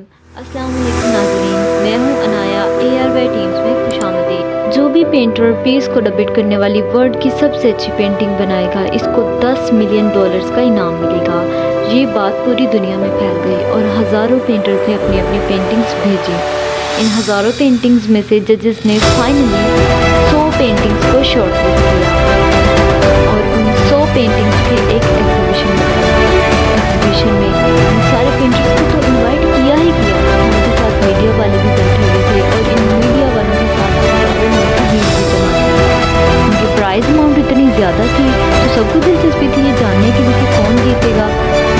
अस्सलाम वालेकुम नाज़रीन, मैं हूँ अनाया ARY टीम्स में खुशामदीद। जो भी पेंटर और पीस को डबिट करने वाली वर्ल्ड की सबसे अच्छी पेंटिंग बनाएगा, इसको $10 मिलियन का इनाम मिलेगा। ये बात पूरी दुनिया में फैल गई और हज़ारों पेंटर्स ने अपनी अपनी पेंटिंग्स भेजी। इन हज़ारों पेंटिंग्स में से जजेस ने फाइनली 100 पेंटिंग्स को शॉर्टलिस्ट किया और उन 100 पेंटिंग्स के एक एग्जीबिशन में इन सारे पेंटर्स को तो इनवाइट किया ही किया, उनके साथ मीडिया वाले भी बैठे हुए थे और इन मीडिया वालों के साथ भीड़ भी जमा थी। उनकी प्राइस अमाउंट इतनी ज़्यादा थी तो सबको दिलचस्पी थी ये जानने के लिए कि कौन जीतेगा,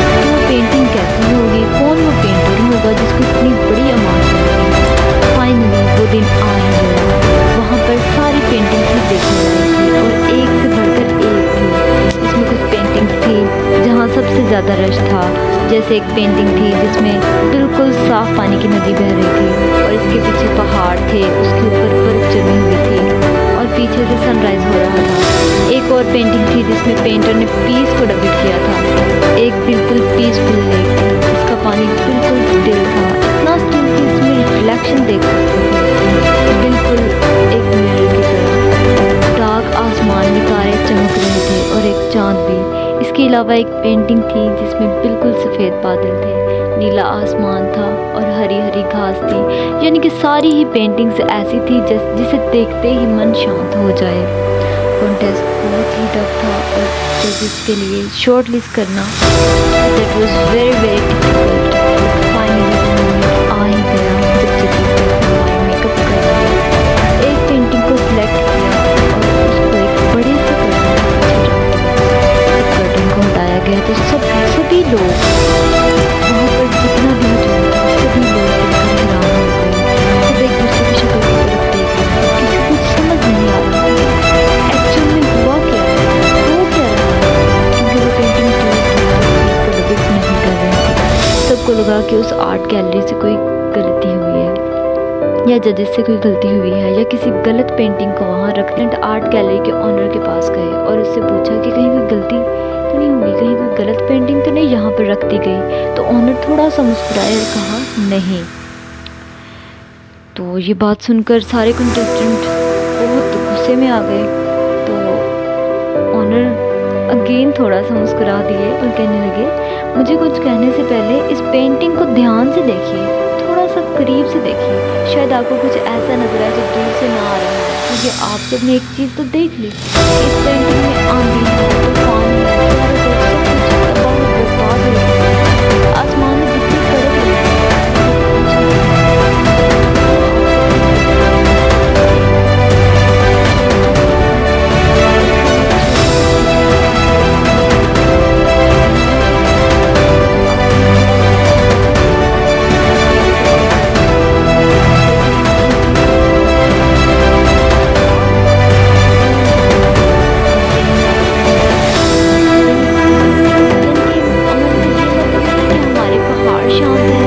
कि वो पेंटिंग कैसी होगी, कौन वो पेंटर होगा जिसको इतनी बड़ी अमाउंट मिलेगी। फाइनली वो दिन आ ही गया। वहाँ पर सारी पेंटिंग्स भी देखने लायक थी और एक से बढ़कर एक थी। इसमें कुछ पेंटिंग्स थी जहाँ सबसे ज़्यादा रश था, जैसे एक पेंटिंग थी जिसमें बिल्कुल साफ़ पानी की नदी बह रही थी और इसके पीछे पहाड़ थे, उसके ऊपर बर्फ़ जमी हुई थी और पीछे से सनराइज़ हो रहा था। एक और पेंटिंग थी जिसमें पेंटर ने पीस को डबिट किया था। एक बिल्कुल पीसफुल लेक थी, इसका पानी बिल्कुल स्टिल था, इतना स्टिल कि इसमें रिफ्लेक्शन देख सकते थे, बिल्कुल एक मिरर की तरह। डार्क आसमान में तारे चमक रहे थे और एक चाँद भी। इसके अलावा एक पेंटिंग थी जिसमें बिल्कुल सफ़ेद बादल थे, नीला आसमान था और हरी हरी घास थी। यानी कि सारी ही पेंटिंग्स ऐसी थी जिसे देखते ही मन शांत हो जाए। कॉन्टेस्ट बहुत ही टफ था और जजेस के लिए शॉर्ट लिस्ट करना that was very very difficult. Finally moment आ ही गया जब जजेस ने अपना मेकअप कर लिया, एक पेंटिंग को सिलेक्ट किया और उसको एक बड़े से कर्टन को हटाया गया तो सभी लोग वहाँ पर जितना भी मौजूद था सभी लोग हैरान हो गए। सब एक दूसरे की शक्ल की तरफ देख रहे थे, किसी को कुछ समझ नहीं आ रहा था एक्चुअल में हुआ क्या है, हो क्या रहा है, क्योंकि वो पेंटिंग इसको डबिट नहीं कर रहे थे। सबको लगा कि उस आर्ट गैलरी से कोई गलती हुई है या जजेस से कोई गलती हुई है या किसी गलत पेंटिंग को वहाँ रखते। आर्ट गैलरी के ऑनर के पास गए और उससे पूछा कि कहीं कोई गलती तो नहीं हुई, कहीं कोई गलत पेंटिंग तो नहीं यहाँ पर रख दी गई। तो ऑनर थोड़ा सा मुस्कुराया और कहा नहीं। तो ये बात सुनकर सारे कंटेस्टेंट बहुत गुस्से में आ गए। तो ऑनर अगेन थोड़ा सा मुस्कुरा दिए और कहने लगे, मुझे कुछ कहने से पहले इस पेंटिंग को ध्यान से देखिए, थोड़ा सा करीब से देखिए, शायद आपको कुछ ऐसा नजर आए जो दूर से ना आ रहा है, क्योंकि आप सबने एक चीज़ तो देख ली, इस पेंटिंग में आंधी है, तूफान है, आसमान में बिजली कड़क रही है। शांत है,